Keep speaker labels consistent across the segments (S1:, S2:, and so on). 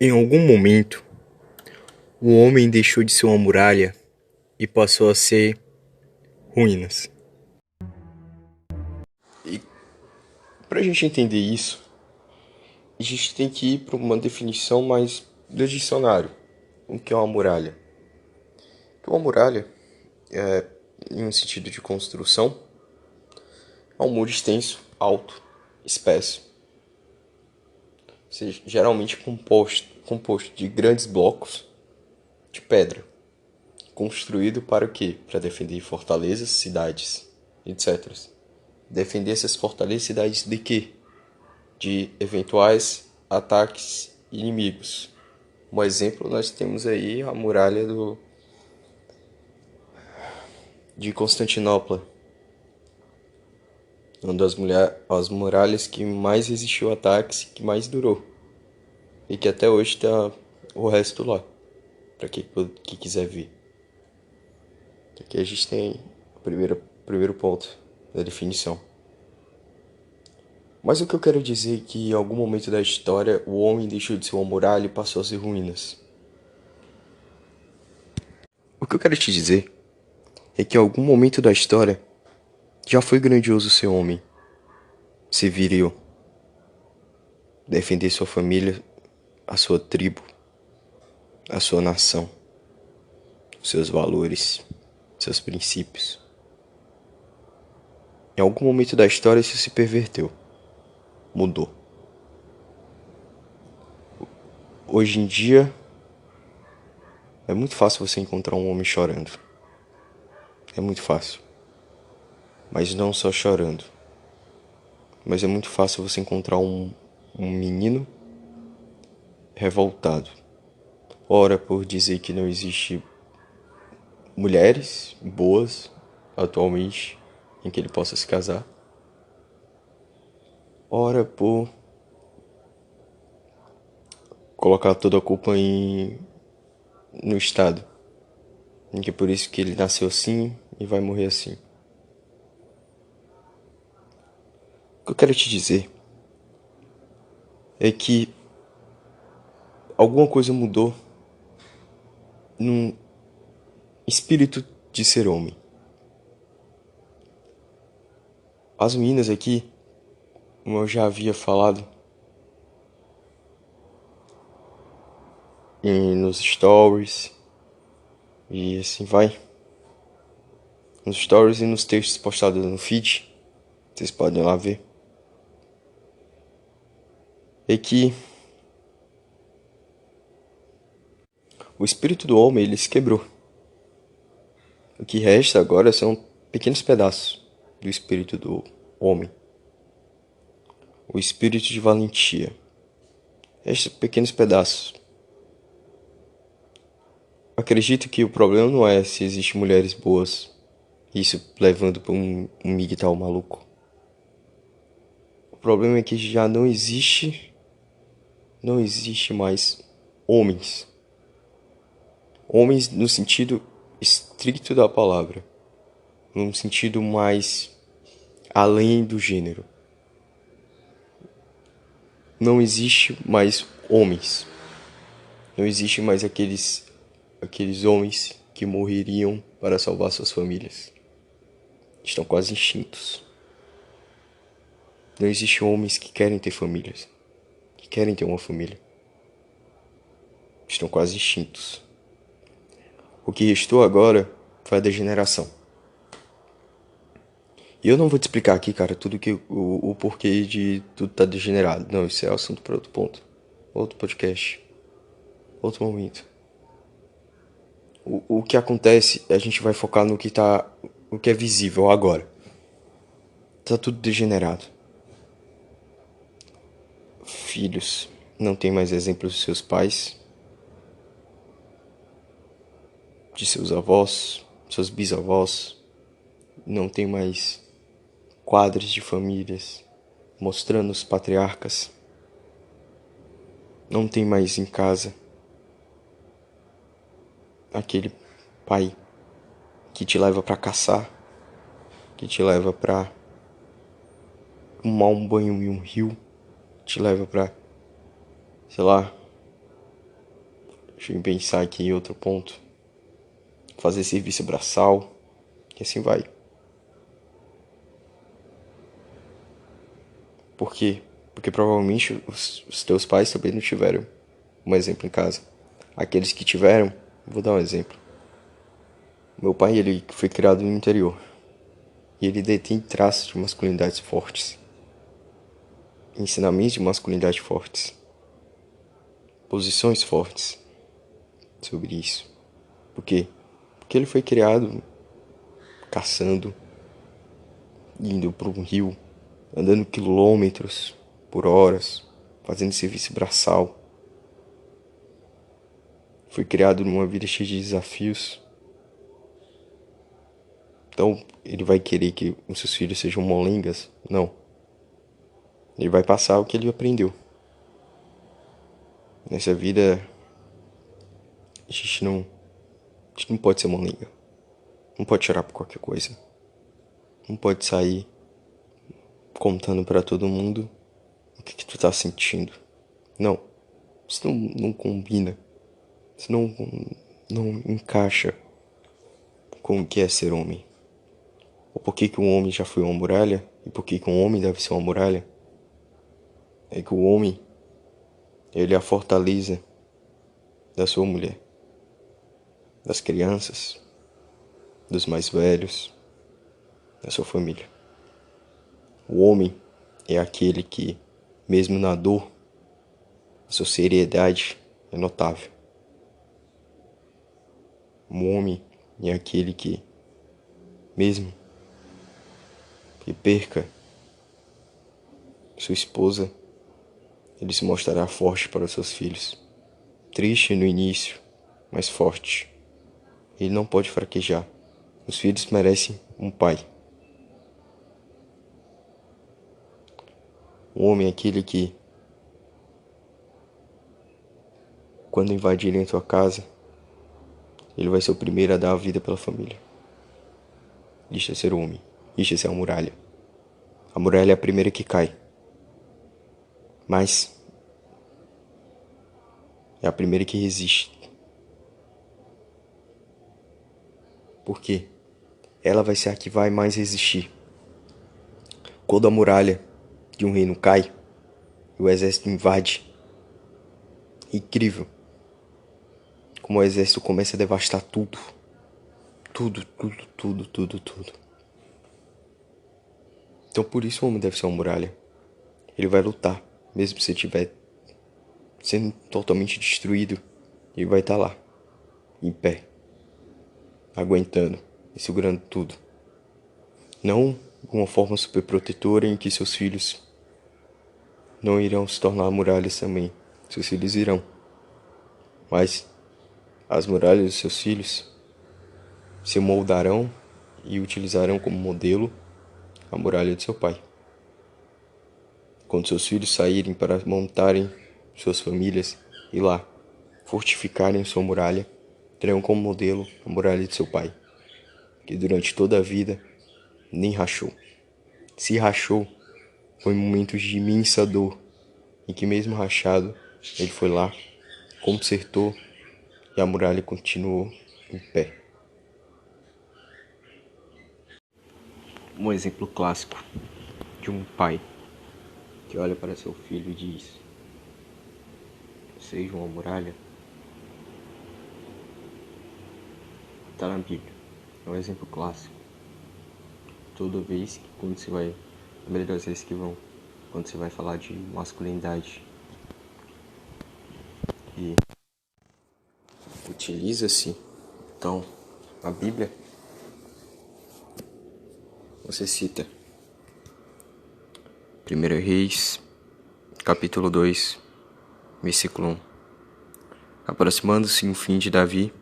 S1: Em algum momento, o homem deixou de ser uma muralha e passou a ser ruínas. E para a gente entender isso, a gente tem que ir para uma definição mais do dicionário. O que é uma muralha? Uma muralha, em um sentido de construção, é um muro extenso, alto, espesso, ou seja, geralmente composto de grandes blocos de pedra, construído para o quê? Para defender fortalezas, cidades, etc. Defender essas fortalezas e cidades de quê? De eventuais ataques inimigos. Um exemplo, nós temos aí a muralha de Constantinopla, uma das as muralhas que mais resistiu a ataques, que mais durou, e que até hoje está o resto lá, para que quiser ver. Aqui a gente tem o primeiro ponto da definição. Mas o que eu quero dizer é que em algum momento da história o homem deixou de ser uma muralha e passou a ser ruínas. O que eu quero te dizer é que em algum momento da história já foi grandioso ser homem, ser viril, defender sua família, a sua tribo, a sua nação, seus valores, seus princípios. Em algum momento da história isso se perverteu, mudou. Hoje em dia é muito fácil você encontrar um homem chorando. É muito fácil. Mas não só chorando. Mas é muito fácil você encontrar um menino revoltado. Ora por dizer que não existe mulheres boas atualmente em que ele possa se casar. Ora por colocar toda a culpa no Estado. Em que é por isso que ele nasceu assim e vai morrer assim. O que eu quero te dizer é que alguma coisa mudou no espírito de ser homem. As meninas aqui, como eu já havia falado nos stories e assim vai, nos stories e nos textos postados no feed, vocês podem lá ver, é que o espírito do homem ele se quebrou. O que resta agora são pequenos pedaços do espírito do homem. O espírito de valentia. Estes pequenos pedaços. Acredito que o problema não é se existem mulheres boas, isso levando para um migtal maluco. O problema é que já não existe mais homens. Homens no sentido estrito da palavra, num sentido mais além do gênero. Não existe mais homens. Não existe mais aqueles homens que morreriam para salvar suas famílias. Estão quase extintos. Não existem homens que querem ter famílias, que querem ter uma família. Estão quase extintos. O que restou agora foi a degeneração. E eu não vou te explicar aqui, cara, tudo que o porquê de tudo tá degenerado. Não, isso é assunto para outro ponto. Outro podcast. Outro momento. O que acontece, a gente vai focar no o que é visível agora. Tá tudo degenerado. Filhos não têm mais exemplos de seus pais, de seus avós, seus bisavós. Não tem mais quadros de famílias mostrando os patriarcas. Não tem mais em casa aquele pai que te leva pra caçar, que te leva pra tomar um banho em um rio, te leva pra, sei lá, Deixa eu pensar aqui em outro ponto. Fazer serviço braçal. E assim vai. Por quê? Porque provavelmente os teus pais também não tiveram um exemplo em casa. Aqueles que tiveram, vou dar um exemplo. Meu pai, ele foi criado no interior. E ele detém traços de masculinidades fortes. Ensinamentos de masculinidade fortes. Posições fortes sobre isso. Por quê? Porque ele foi criado caçando, indo para um rio, andando quilômetros por horas, fazendo serviço braçal. Foi criado numa vida cheia de desafios. Então, ele vai querer que os seus filhos sejam molengas? Não. Ele vai passar o que ele aprendeu. Nessa vida, a gente não pode ser molenga. Não pode chorar por qualquer coisa. Não pode sair contando pra todo mundo o que tu tá sentindo. Não. Isso não combina. Isso não encaixa com o que é ser homem. Ou por que um homem já foi uma muralha e por que um homem deve ser uma muralha. É que o homem, ele é a fortaleza da sua mulher, das crianças, dos mais velhos, da sua família. O homem é aquele que, mesmo na dor, a sua seriedade é notável. O homem é aquele que, mesmo que perca sua esposa, ele se mostrará forte para os seus filhos. Triste no início, mas forte. Ele não pode fraquejar. Os filhos merecem um pai. O homem é aquele que, quando invadirem a tua casa, ele vai ser o primeiro a dar a vida pela família. Isto é ser homem. Isto é ser a muralha. A muralha é a primeira que cai. Mas é a primeira que resiste. Por quê? Ela vai ser a que vai mais resistir. Quando a muralha de um reino cai, e o exército invade. Incrível. Como o exército começa a devastar tudo. Tudo. Então por isso o homem deve ser uma muralha. Ele vai lutar, mesmo se estiver sendo totalmente destruído. Ele vai estar lá, em pé, aguentando e segurando tudo. Não de uma forma super protetora em que seus filhos não irão se tornar muralhas também. Seus filhos irão. Mas as muralhas dos seus filhos se moldarão e utilizarão como modelo a muralha de seu pai. Quando seus filhos saírem para montarem suas famílias e lá fortificarem sua muralha, terão como modelo a muralha de seu pai, que durante toda a vida nem rachou. Se rachou, foi em momentos de imensa dor, em que mesmo rachado, ele foi lá, consertou e a muralha continuou em pé. Um exemplo clássico de um pai que olha para seu filho e diz: seja uma muralha, está na Bíblia. É um exemplo clássico. Toda vez que quando você vai, a maioria das vezes que vão, quando você vai falar de masculinidade e utiliza-se então a Bíblia, você cita 1 Reis, capítulo 2, versículo 1. Aproximando-se o fim de Davi,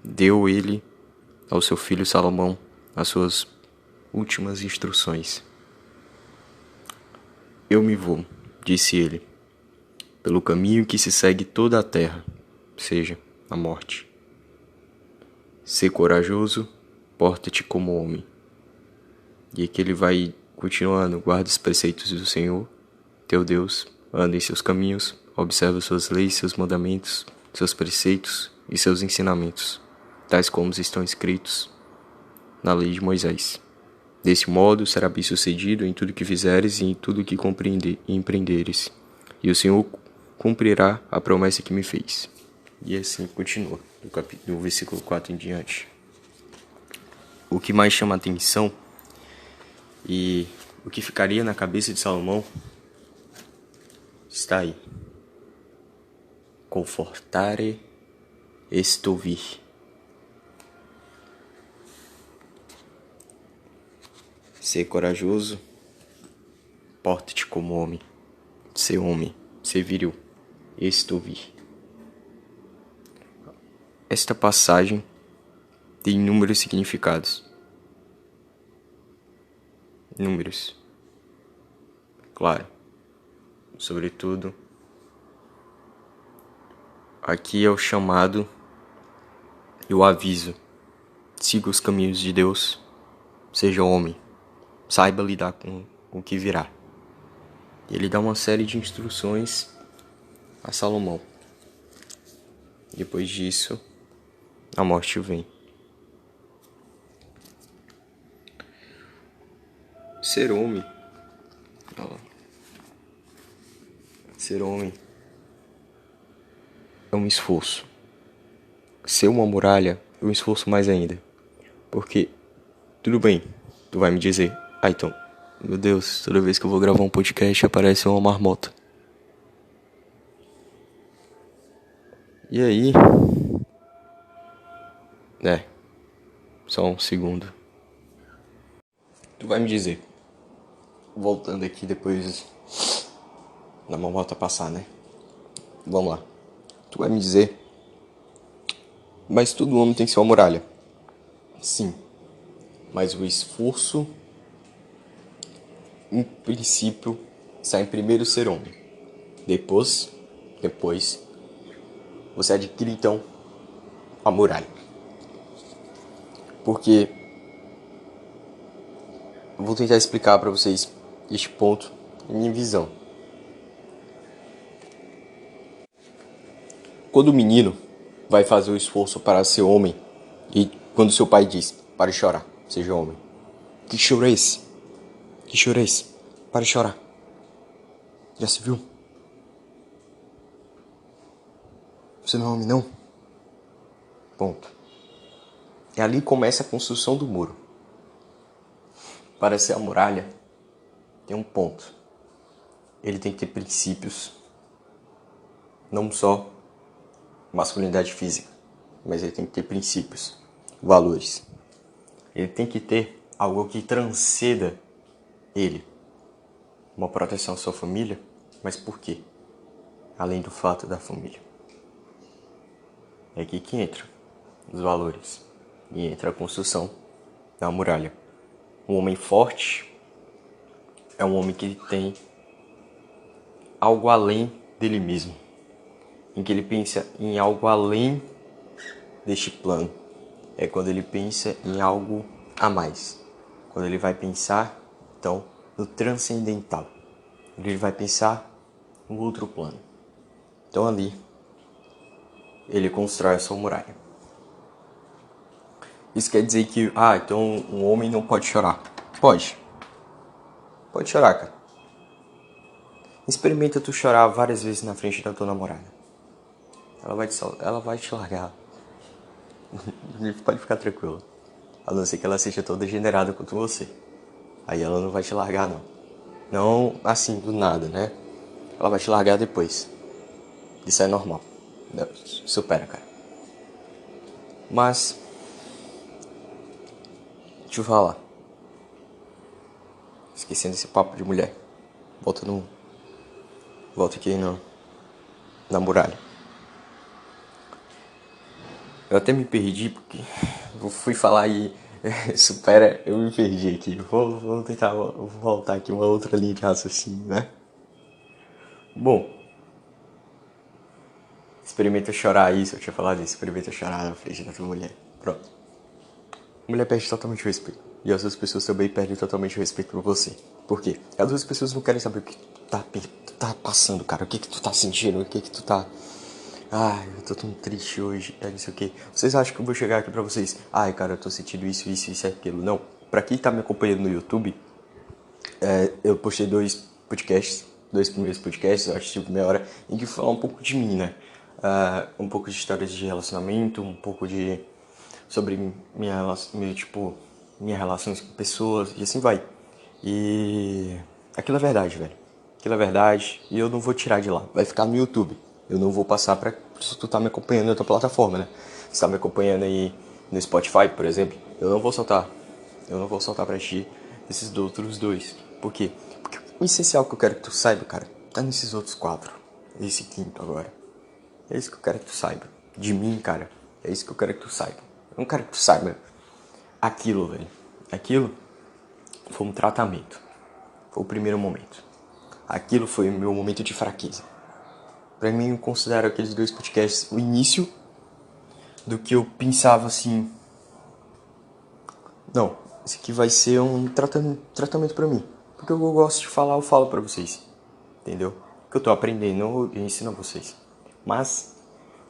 S1: deu ele ao seu filho Salomão as suas últimas instruções. Eu me vou, disse ele, pelo caminho que se segue toda a terra, seja, a morte. Sê corajoso, porta-te como homem. E aqui ele vai continuando: guarda os preceitos do Senhor, teu Deus, anda em seus caminhos, observa suas leis, seus mandamentos, seus preceitos e seus ensinamentos, tais como estão escritos na lei de Moisés. Desse modo será bem-sucedido em tudo que fizeres e em tudo que empreenderes. E o Senhor cumprirá a promessa que me fez. E assim continua, do versículo 4 em diante. O que mais chama a atenção e o que ficaria na cabeça de Salomão está aí. Confortare est ouvir. Ser corajoso, porta-te como homem. Ser viril, est ouvir. Esta passagem tem inúmeros significados. Inúmeros. Claro. Sobretudo, aqui é o chamado e o aviso. Siga os caminhos de Deus. Seja homem. Saiba lidar com o que virá. Ele dá uma série de instruções a Salomão. Depois disso, a morte vem. Ser homem. Ser homem é um esforço. Ser uma muralha é um esforço mais ainda. Porque, tudo bem, tu vai me dizer, então, meu Deus, toda vez que eu vou gravar um podcast aparece uma marmota. E aí? Só um segundo. Tu vai me dizer, voltando aqui depois da marmota passar, né? Vamos lá. Tu vai me dizer, mas todo homem tem que ser uma muralha. Sim, mas o esforço, em princípio, sai em primeiro ser homem. Depois, você adquire então a muralha. Porque eu vou tentar explicar para vocês este ponto em minha visão. Quando o menino vai fazer o esforço para ser homem, e quando seu pai diz, pare de chorar, seja homem. Que choro é esse? Que choro é esse? Pare de chorar. Já se viu? Você não é homem, não? Ponto. E ali começa a construção do muro. Para ser a muralha, tem um ponto. Ele tem que ter princípios. Não só masculinidade física, mas ele tem que ter princípios, valores. Ele tem que ter algo que transcenda ele. Uma proteção à sua família, mas por quê? Além do fato da família. É aqui que entra os valores e entra a construção da muralha. Um homem forte é um homem que tem algo além dele mesmo, em que ele pensa em algo além deste plano. É quando ele pensa em algo a mais. Quando ele vai pensar, então, no transcendental. Ele vai pensar no outro plano. Então ali, ele constrói a sua muralha. Isso quer dizer que, então um homem não pode chorar. Pode. Pode chorar, cara. Experimenta tu chorar várias vezes na frente da tua namorada. Ela vai te largar. Pode ficar tranquilo. A não ser que ela seja toda degenerada quanto você. Aí ela não vai te largar, não. Não assim, do nada, né? Ela vai te largar depois. Isso é normal. Supera, cara. Mas deixa eu falar. Esquecendo esse papo de mulher. Volta aqui na muralha. Eu até me perdi porque eu fui falar e supera, eu me perdi aqui. Vou tentar voltar aqui uma outra linha de raciocínio, né? Bom, experimenta chorar isso, eu tinha falado isso, experimenta chorar na frente da tua mulher. Pronto. A mulher perde totalmente o respeito. E as outras pessoas também perdem totalmente o respeito por você. Por quê? As outras pessoas não querem saber o que tu tá passando, cara. O que tu tá sentindo, o que tu tá Ai, eu tô tão triste hoje, não sei o que. Vocês acham que eu vou chegar aqui pra vocês? Ai, cara, eu tô sentindo isso e aquilo. Não. Pra quem tá me acompanhando no YouTube, eu postei dois primeiros podcasts, eu acho tipo meia hora, em que falar um pouco de mim, né? Um pouco de histórias de relacionamento, um pouco de sobre minha relações com pessoas e assim vai. E aquilo é verdade, velho. Aquilo é verdade e eu não vou tirar de lá. Vai ficar no YouTube. Eu não vou passar pra se tu tá me acompanhando em outra plataforma, né? Se tá me acompanhando aí no Spotify, por exemplo, eu não vou soltar. Eu não vou soltar pra ti esses outros dois. Por quê? Porque o essencial que eu quero que tu saiba, cara, tá nesses outros quatro. Esse quinto agora. É isso que eu quero que tu saiba. De mim, cara. É isso que eu quero que tu saiba. Eu não quero que tu saiba aquilo, velho. Aquilo foi um tratamento. Foi o primeiro momento. Aquilo foi o meu momento de fraqueza. Pra mim, eu considero aqueles dois podcasts o início do que eu pensava assim. Não, esse aqui vai ser um tratamento pra mim. Porque eu gosto de falar, eu falo pra vocês. Entendeu? O que eu tô aprendendo, eu ensino a vocês. Mas,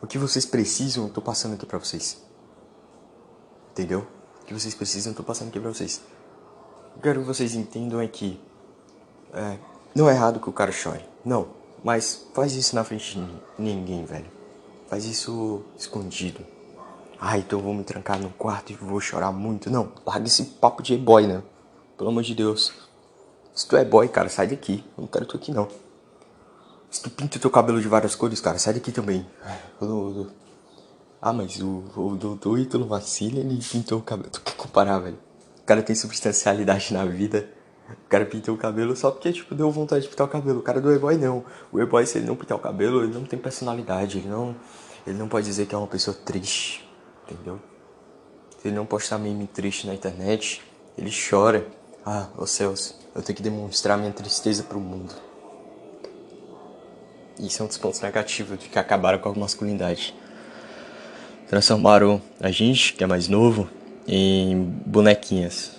S1: o que vocês precisam, eu tô passando aqui pra vocês. Entendeu? O que vocês precisam, eu tô passando aqui pra vocês. Eu quero que vocês entendam é que não é errado que o cara chore. Não. Mas faz isso na frente de ninguém, velho. Faz isso escondido. Ah, então eu vou me trancar no quarto e vou chorar muito. Não, larga esse papo de boy, né? Pelo amor de Deus. Se tu é boy, cara, sai daqui. Eu não quero tu aqui, não. Se tu pinta o teu cabelo de várias cores, cara, sai daqui também. Ah, mas o doutor Ítalo Vacina, ele pintou o cabelo. Tu quer comparar, velho? O cara tem substancialidade na vida. O cara pintou o cabelo só porque, tipo, deu vontade de pintar o cabelo. O cara do E-Boy, não. O E-Boy, se ele não pintar o cabelo, ele não tem personalidade. Ele não pode dizer que é uma pessoa triste. Entendeu? Se ele não postar meme triste na internet, ele chora. Ah, ô céus, eu tenho que demonstrar minha tristeza pro mundo. Isso é um dos pontos negativos de que acabaram com a masculinidade. Transformaram a gente, que é mais novo, em bonequinhas.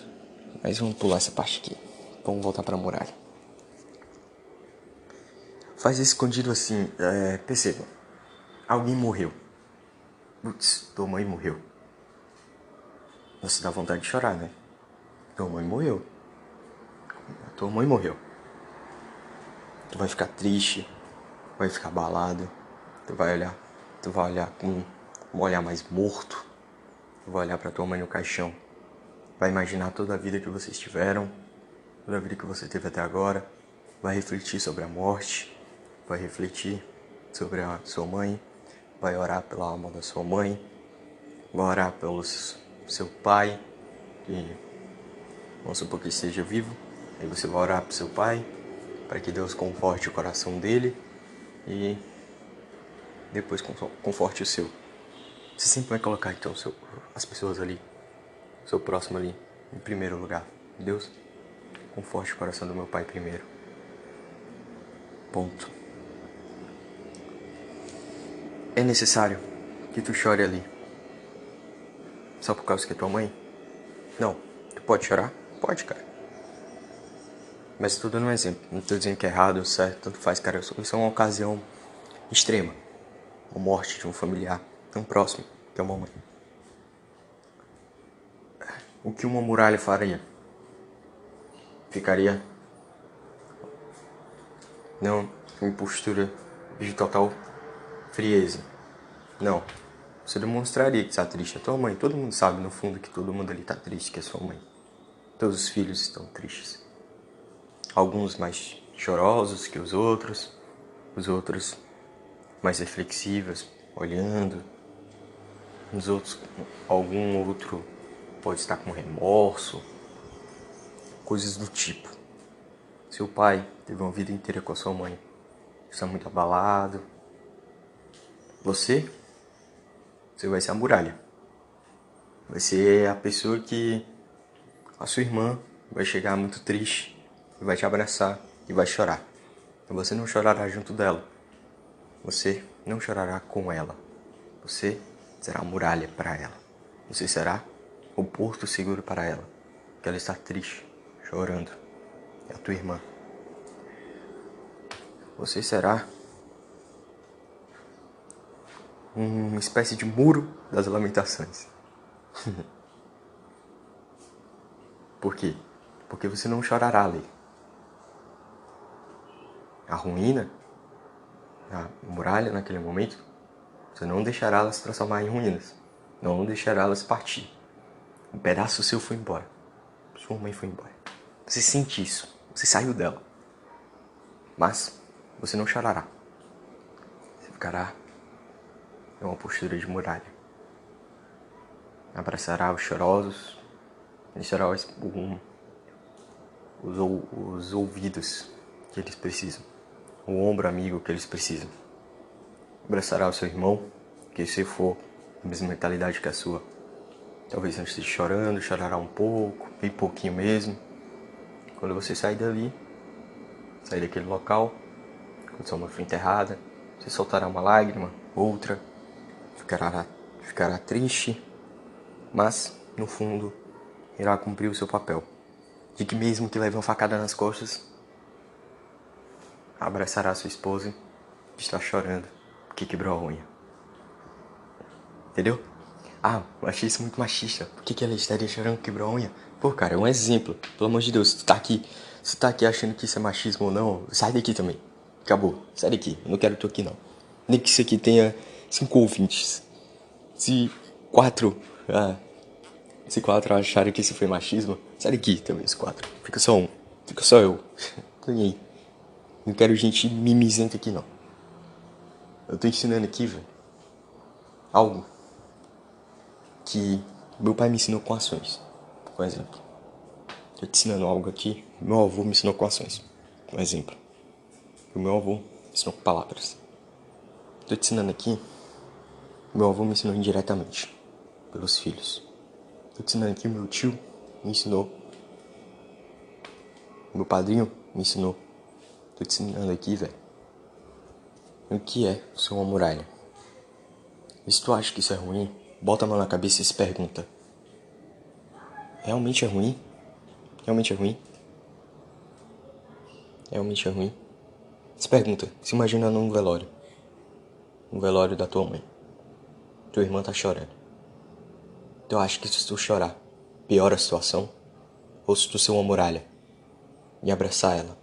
S1: Mas vamos pular essa parte aqui. Vamos voltar pra muralha. Faz escondido assim, perceba. Alguém morreu. Putz, tua mãe morreu. Você dá vontade de chorar, né? Tua mãe morreu. Tua mãe morreu. Tu vai ficar triste, vai ficar abalado. Tu vai olhar com um olhar mais morto. Tu vai olhar pra tua mãe no caixão. Vai imaginar toda a vida que vocês tiveram, toda a vida que você teve até agora. Vai refletir sobre a morte. Vai refletir sobre a sua mãe. Vai orar pela alma da sua mãe. Vai orar pelo seu pai, que vamos supor que esteja vivo. Aí você vai orar pro seu pai, para que Deus conforte o coração dele e depois conforte o seu. Você sempre vai colocar então as pessoas ali, o seu próximo ali, em primeiro lugar. Deus, conforte o coração do meu pai primeiro. Ponto. É necessário que tu chore ali. Só por causa que é tua mãe? Não. Tu pode chorar? Pode, cara. Mas tô dando um exemplo. Não tô dizendo que é errado ou certo, tanto faz, cara. Isso é uma ocasião extrema. A morte de um familiar tão próximo que é uma mãe. O que uma muralha faria? Ficaria não em postura de total frieza. Não. Você demonstraria que está triste. A tua mãe, todo mundo sabe no fundo que todo mundo ali está triste, que é sua mãe. Todos os filhos estão tristes. Alguns mais chorosos que os outros mais reflexivos, olhando. Os outros, algum outro pode estar com remorso, coisas do tipo. Seu pai teve uma vida inteira com a sua mãe, está muito abalado. Você vai ser a muralha. Vai ser a pessoa que a sua irmã vai chegar muito triste e vai te abraçar e vai chorar. E você não chorará junto dela. Você não chorará com ela. Você será a muralha para ela. Você será o porto seguro para ela. Que ela está triste, chorando. É a tua irmã. Você será uma espécie de muro das lamentações. Por quê? Porque você não chorará ali. A ruína, a muralha naquele momento, você não deixará ela se transformar em ruínas. Não deixará ela se partir. Um pedaço seu foi embora. Sua mãe foi embora. Você sente isso. Você saiu dela. Mas você não chorará. Você ficará em uma postura de muralha. Abraçará os chorosos. Deixará os ouvidos que eles precisam. O ombro amigo que eles precisam. Abraçará o seu irmão, que se for a mesma mentalidade que a sua. Talvez não esteja chorando, chorará um pouco, bem pouquinho mesmo. Quando você sair dali, sair daquele local, quando sua mãe for enterrada, você soltará uma lágrima, outra, ficará triste, mas, no fundo, irá cumprir o seu papel. De que mesmo que leve uma facada nas costas, abraçará sua esposa que está chorando porque quebrou a unha. Entendeu? Ah, eu achei isso muito machista. Por que ela estaria chorando que quebrou a unha? Pô, cara, é um exemplo. Pelo amor de Deus, se tu tá aqui achando que isso é machismo ou não, sai daqui também. Acabou, sai daqui. Eu não quero tu aqui não. Nem que isso aqui tenha 5 ouvintes. Se quatro, se quatro acharem que isso foi machismo, sai daqui também, os 4. Fica só um. Fica só eu. Tô nem aí. Não quero gente mimizenta aqui não. Eu tô ensinando aqui, velho, algo que meu pai me ensinou com ações. Por exemplo, tô te ensinando algo aqui, meu avô me ensinou com ações. Um exemplo. O meu avô me ensinou com palavras. Tô te ensinando aqui, meu avô me ensinou indiretamente, pelos filhos. Tô te ensinando aqui, meu tio me ensinou. Meu padrinho me ensinou. Tô te ensinando aqui, velho, o que é ser uma muralha. E se tu acha que isso é ruim, bota a mão na cabeça e se pergunta: realmente é ruim? Realmente é ruim? Realmente é ruim? Se pergunta, se imagina num velório. Um velório da tua mãe. Tua irmã tá chorando. Tu acha que se tu chorar, piora a situação? Ou se tu ser uma muralha e abraçar ela,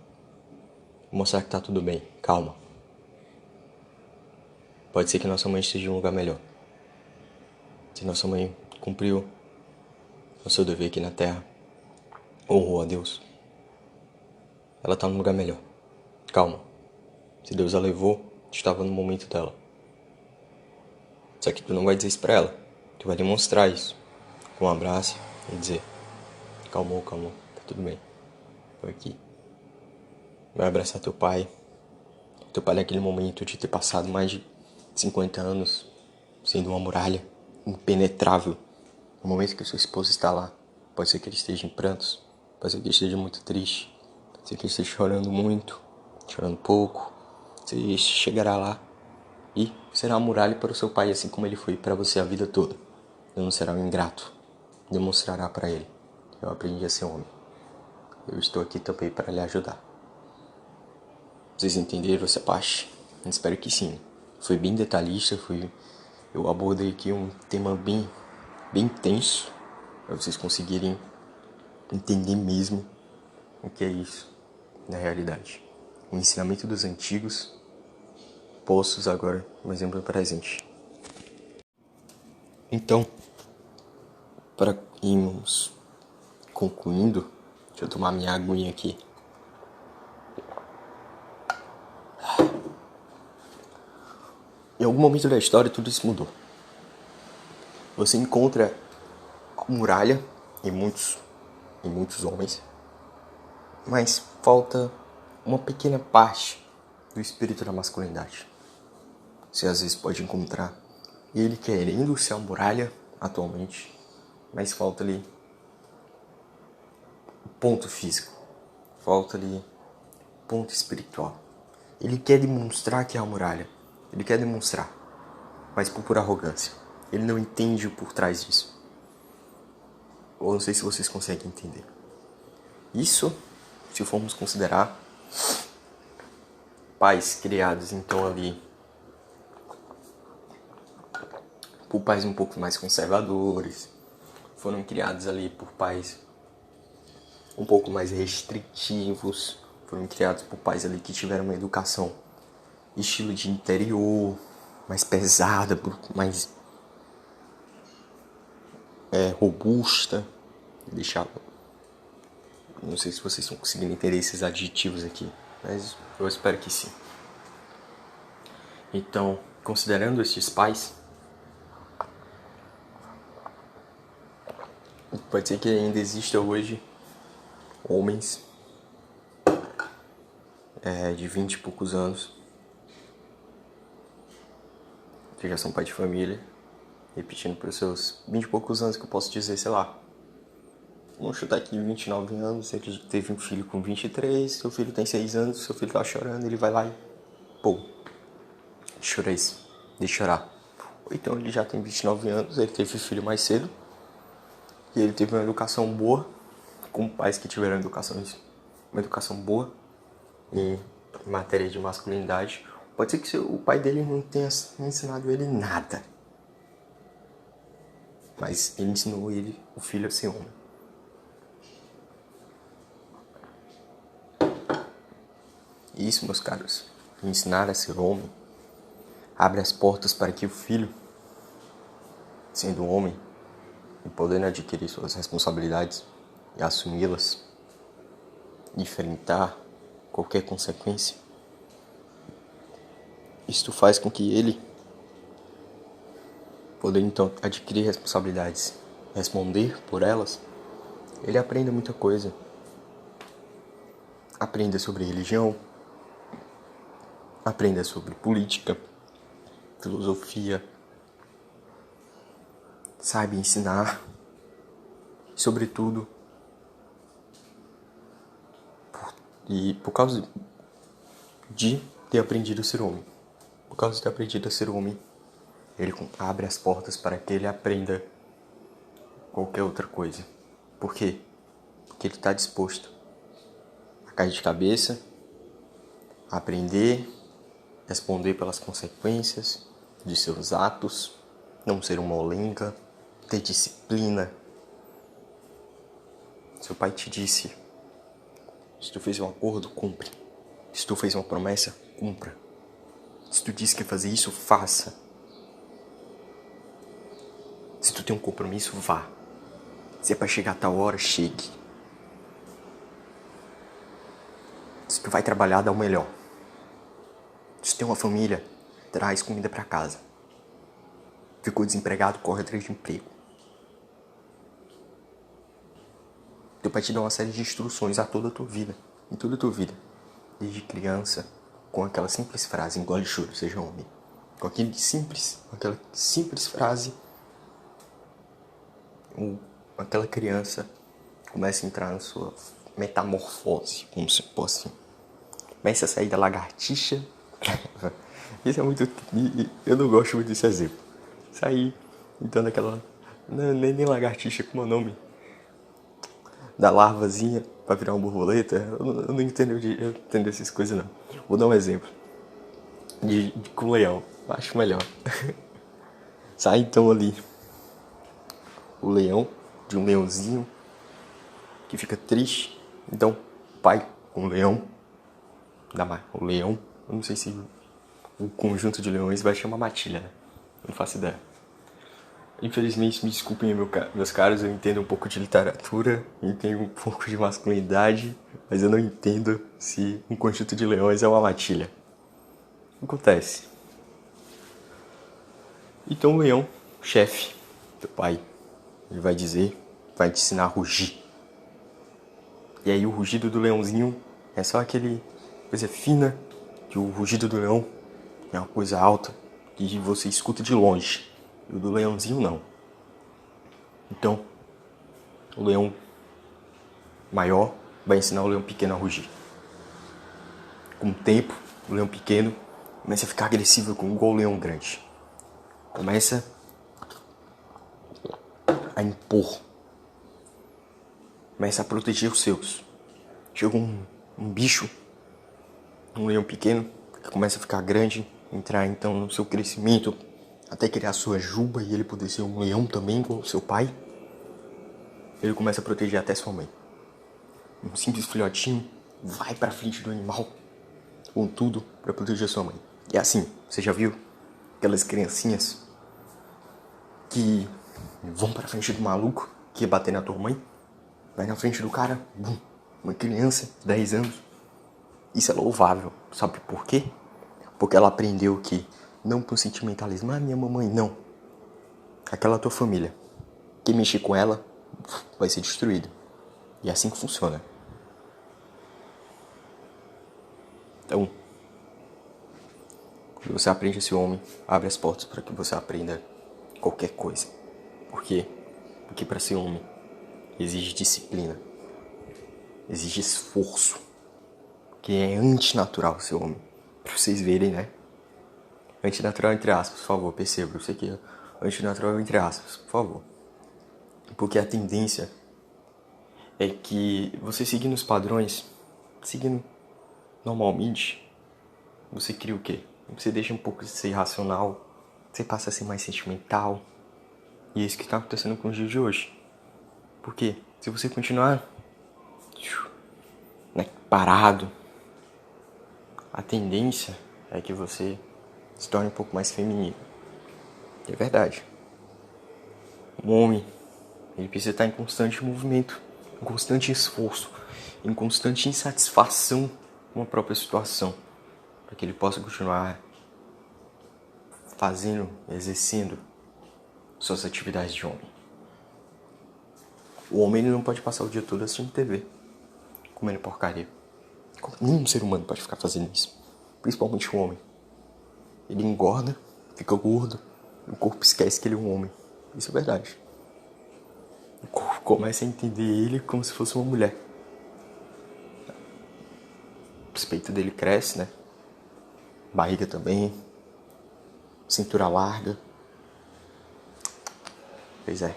S1: mostrar que tá tudo bem, calma. Pode ser que nossa mãe esteja em um lugar melhor. Se nossa mãe cumpriu o seu dever aqui na terra, honrou a Deus, ela tá num lugar melhor. Calma. Se Deus a levou, estava no momento dela. Só que tu não vai dizer isso pra ela. Tu vai demonstrar isso com um abraço e dizer: calmou, tá tudo bem. Tô aqui. Vai abraçar teu pai. Teu pai naquele momento de ter passado mais de 50 anos sendo uma muralha impenetrável. No momento que sua esposa está lá, pode ser que ele esteja em prantos, pode ser que ele esteja muito triste, pode ser que ele esteja chorando muito, chorando pouco. Você chegará lá e será uma muralha para o seu pai, assim como ele foi para você a vida toda. Não será um ingrato. Demonstrará para ele: eu aprendi a ser homem. Eu estou aqui também para lhe ajudar. Vocês entenderam essa parte? Eu espero que sim. Foi bem detalhista, eu abordei aqui um tema bem tenso, para vocês conseguirem entender mesmo o que é isso na realidade. O ensinamento dos antigos, postos agora um exemplo presente. Então, para irmos concluindo, deixa eu tomar minha aguinha aqui. Em algum momento da história tudo isso mudou. Você encontra a muralha em muitos homens, mas falta uma pequena parte do espírito da masculinidade. Você às vezes pode encontrar ele querendo ser a muralha atualmente, mas falta ali o ponto físico, falta ali o ponto espiritual. Ele quer demonstrar que é a muralha, ele quer demonstrar, mas por pura arrogância. Ele não entende o por trás disso. Ou não sei se vocês conseguem entender. Isso, se formos considerar pais criados então ali por pais um pouco mais conservadores, foram criados ali por pais um pouco mais restritivos, foram criados por pais ali que tiveram uma educação estilo de interior, mais pesada, mais robusta. Deixar, não sei se vocês estão conseguindo entender esses adjetivos aqui, mas eu espero que sim. Então, considerando estes pais, pode ser que ainda exista hoje homens de 20 e poucos anos que já são pai de família, repetindo para os seus 20 e poucos anos, que eu posso dizer, sei lá, vamos chutar aqui 29 anos, ele teve um filho com 23, seu filho tem 6 anos, seu filho tá chorando, ele vai lá e pô, chora isso, deixa chorar. Ou então ele já tem 29 anos, ele teve filho mais cedo, e ele teve uma educação boa, com pais que tiveram uma educação boa em matéria de masculinidade. Pode ser que o pai dele não tenha ensinado ele nada, mas ele ensinou o filho a ser homem. Isso, meus caros, ensinar a ser homem abre as portas para que o filho, sendo homem e podendo adquirir suas responsabilidades e assumi-las, enfrentar qualquer consequência, isto faz com que ele, podendo então adquirir responsabilidades, responder por elas, ele aprenda muita coisa. Aprenda sobre religião, aprenda sobre política, filosofia, sabe ensinar, sobretudo, por causa de ter aprendido a ser homem. Por causa de ter aprendido a ser homem, ele abre as portas para que ele aprenda qualquer outra coisa. Por quê? Porque ele está disposto a cair de cabeça, a aprender, responder pelas consequências de seus atos, não ser um molenga, ter disciplina. Seu pai te disse, se tu fez um acordo, cumpre. Se tu fez uma promessa, cumpra. Se tu disse que ia fazer isso, faça. Se tu tem um compromisso, vá. Se é pra chegar a tal hora, chegue. Se tu vai trabalhar, dá o melhor. Se tu tem uma família, traz comida pra casa. Ficou desempregado, corre atrás de emprego. Teu pai te dá uma série de instruções a toda a tua vida, em toda a tua vida. Desde criança, com aquela simples frase, engole choro, seja homem. Com aquela simples frase, aquela criança começa a entrar na sua metamorfose, como se fosse. Começa a sair da lagartixa. Isso é muito... Eu não gosto muito desse exemplo. Sair, então daquela... Nem lagartixa, como é o nome? Da larvazinha pra virar uma borboleta. Eu não entendo essas coisas, não. Vou dar um exemplo. Com o leão. Acho melhor. Sai então ali o leão, de um leãozinho que fica triste. Então, o pai com o leão, o leão, eu não sei se o conjunto de leões vai chamar matilha, né? Não faço ideia. Infelizmente, me desculpem, meus caros, eu entendo um pouco de literatura, entendo um pouco de masculinidade, mas eu não entendo se um conjunto de leões é uma matilha. Acontece. Então o leão, chefe, teu pai, ele vai te ensinar a rugir. E aí o rugido do leãozinho é só aquele coisa fina, que o rugido do leão é uma coisa alta, que você escuta de longe. E o do leãozinho não. Então, o leão maior vai ensinar o leão pequeno a rugir. Com o tempo, o leão pequeno começa a ficar agressivo igual o leão grande. Começa a impor. Começa a proteger os seus. Chega um bicho, um leão pequeno, que começa a ficar grande, entrar então no seu crescimento até criar sua juba e ele poder ser um leão também, igual o seu pai, ele começa a proteger até sua mãe. Um simples filhotinho vai pra frente do animal com tudo pra proteger sua mãe. E assim, você já viu aquelas criancinhas que vão pra frente do maluco que ia bater na tua mãe? Vai na frente do cara, bum, uma criança, 10 anos. Isso é louvável, sabe por quê? Porque ela aprendeu que não por sentimentalismo, minha mamãe, não. Aquela tua família, quem mexer com ela vai ser destruído. E é assim que funciona. Então, quando você aprende a ser homem, abre as portas para que você aprenda qualquer coisa. Por quê? Porque para ser homem exige disciplina, exige esforço, que é antinatural ser homem. Pra vocês verem, né? Antinatural entre aspas, por favor, perceba. Eu sei que é antinatural entre aspas, por favor. Porque a tendência é que você seguindo os padrões, seguindo normalmente, você cria o quê? Você deixa um pouco de ser irracional, você passa a ser mais sentimental. E é isso que está acontecendo com os dias de hoje. Porque se você continuar parado, a tendência é que você se torne um pouco mais feminino. É verdade. Um homem, ele precisa estar em constante movimento, em constante esforço, em constante insatisfação com a própria situação, para que ele possa continuar fazendo, exercendo suas atividades de homem. O homem, ele não pode passar o dia todo assistindo TV, comendo porcaria. Nenhum ser humano pode ficar fazendo isso, principalmente o homem. Ele engorda, fica gordo, e o corpo esquece que ele é um homem. Isso é verdade. O corpo começa a entender ele como se fosse uma mulher. O peito dele cresce, né? Barriga também. Cintura larga. Pois é.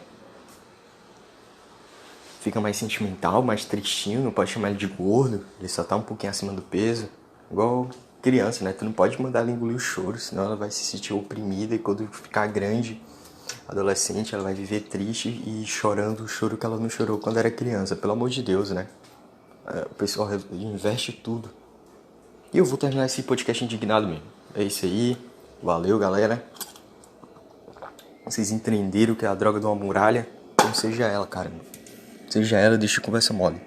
S1: Fica mais sentimental, mais tristinho. Não pode chamar ele de gordo. Ele só tá um pouquinho acima do peso. Igual criança, né? Tu não pode mandar ela engolir o choro, senão ela vai se sentir oprimida. E quando ficar grande, adolescente, ela vai viver triste e chorando o choro que ela não chorou quando era criança. Pelo amor de Deus, né? O pessoal investe tudo. E eu vou terminar esse podcast indignado mesmo. É isso aí. Valeu, galera. Vocês entenderam que é a droga de uma muralha? Então seja ela, cara. Seja ela, deixa de conversa mole.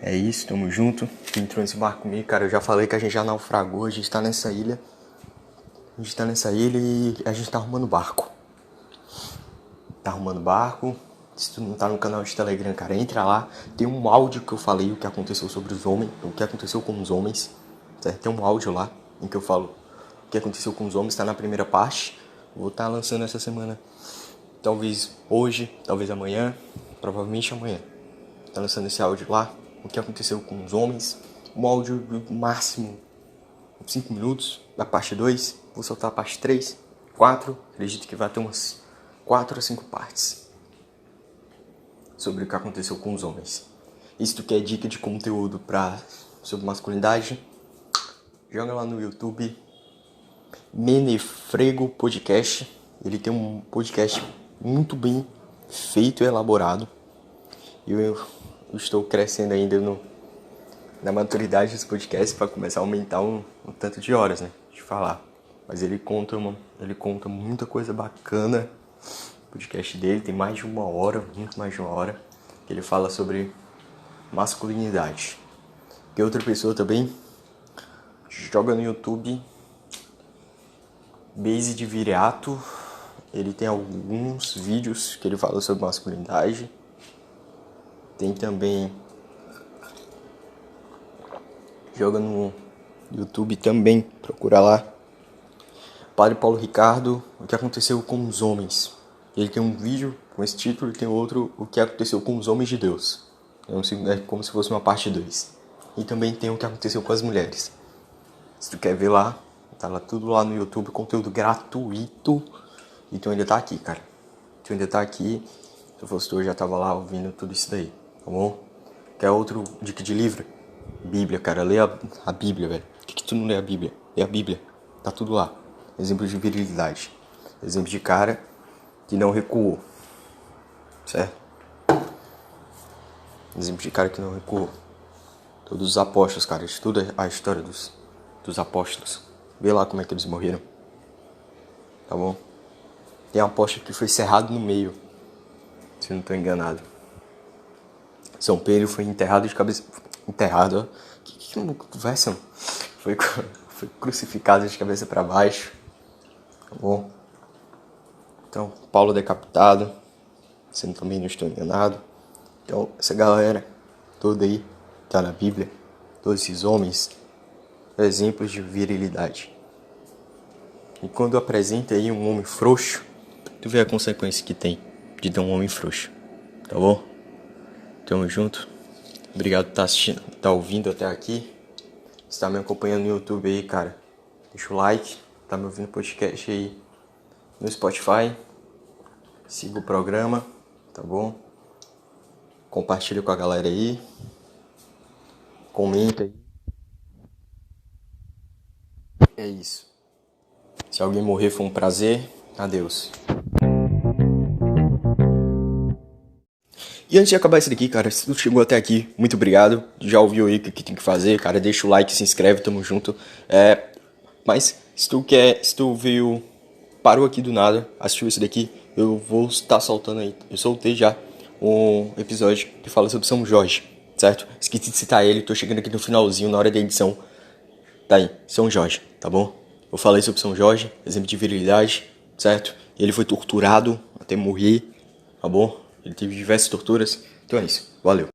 S1: É isso, tamo junto. Quem entrou nesse barco comigo, cara, eu já falei que a gente já naufragou. A gente tá nessa ilha. A gente tá nessa ilha e a gente tá arrumando barco. Tá arrumando barco. Se tu não tá no canal de Telegram, cara, entra lá. Tem um áudio que eu falei o que aconteceu sobre os homens, o que aconteceu com os homens, certo? Tem um áudio lá em que eu falo o que aconteceu com os homens, tá na primeira parte. Vou estar lançando essa semana. Talvez hoje, talvez amanhã, provavelmente amanhã. Tá lançando esse áudio lá, o que aconteceu com os homens. Um áudio do máximo 5 minutos, da parte 2. Vou soltar a parte 3, 4. Acredito que vai ter umas 4 a 5 partes sobre o que aconteceu com os homens. E se tu quer dica de conteúdo sobre masculinidade, joga lá no YouTube Menefrego Podcast. Ele tem um podcast muito bem feito e elaborado. Eu estou crescendo ainda na maturidade desse podcast para começar a aumentar um tanto de horas, né, de falar. Mas ele conta muita coisa bacana. O podcast dele tem mais de 1 hora, muito mais de 1 hora, que ele fala sobre masculinidade. Que outra pessoa também joga no YouTube Base de Viriato. Ele tem alguns vídeos que ele fala sobre masculinidade. Tem também, joga no YouTube também, procura lá, Padre Paulo Ricardo, o que aconteceu com os homens. Ele tem um vídeo com esse título e tem outro, o que aconteceu com os homens de Deus. É como se fosse uma parte 2. E também tem o que aconteceu com as mulheres. Se tu quer ver lá, tá lá tudo lá no YouTube, conteúdo gratuito. E tu ainda tá aqui, cara. Tu ainda tá aqui. Se eu fosse tu, eu já tava lá ouvindo tudo isso daí, tá bom? Quer outro dica de livro? Bíblia, cara. Lê a Bíblia, velho. Por que tu não lê a Bíblia? Lê a Bíblia. Tá tudo lá. Exemplos de virilidade. Exemplo de cara que não recuou, certo? Exemplo de cara que não recuou. Todos os apóstolos, cara, estuda a história dos apóstolos. Vê lá como é que eles morreram, tá bom? Tem um apóstolo que foi cerrado no meio, se eu não estou enganado. São Pedro foi enterrado de cabeça... Enterrado, ó. Que conversa, mano? Foi crucificado de cabeça para baixo, tá bom? Então, Paulo decapitado, se eu também não estou enganado. Então, essa galera toda aí, tá na Bíblia, todos esses homens, exemplos de virilidade. E quando apresenta aí um homem frouxo, tu vê a consequência que tem de ter um homem frouxo, tá bom? Tamo junto. Obrigado por estar assistindo, tá ouvindo até aqui. Se tá me acompanhando no YouTube aí, cara, deixa o like. Tá me ouvindo no podcast aí no Spotify. Siga o programa, tá bom? Compartilha com a galera aí. Comenta aí. É isso. Se alguém morrer foi um prazer. Adeus. E antes de acabar isso daqui, cara, se tu chegou até aqui, muito obrigado. Já ouviu aí o que tem que fazer, cara, deixa o like, se inscreve, tamo junto. Mas se tu veio, parou aqui do nada, assistiu isso daqui, eu vou estar soltando aí. Eu soltei já um episódio que fala sobre São Jorge, certo? Esqueci de citar ele, tô chegando aqui no finalzinho, na hora da edição. Tá aí, São Jorge, tá bom? Eu falei sobre São Jorge, exemplo de virilidade, certo? Ele foi torturado até morrer, tá bom? Ele teve diversas torturas. Então é isso, valeu.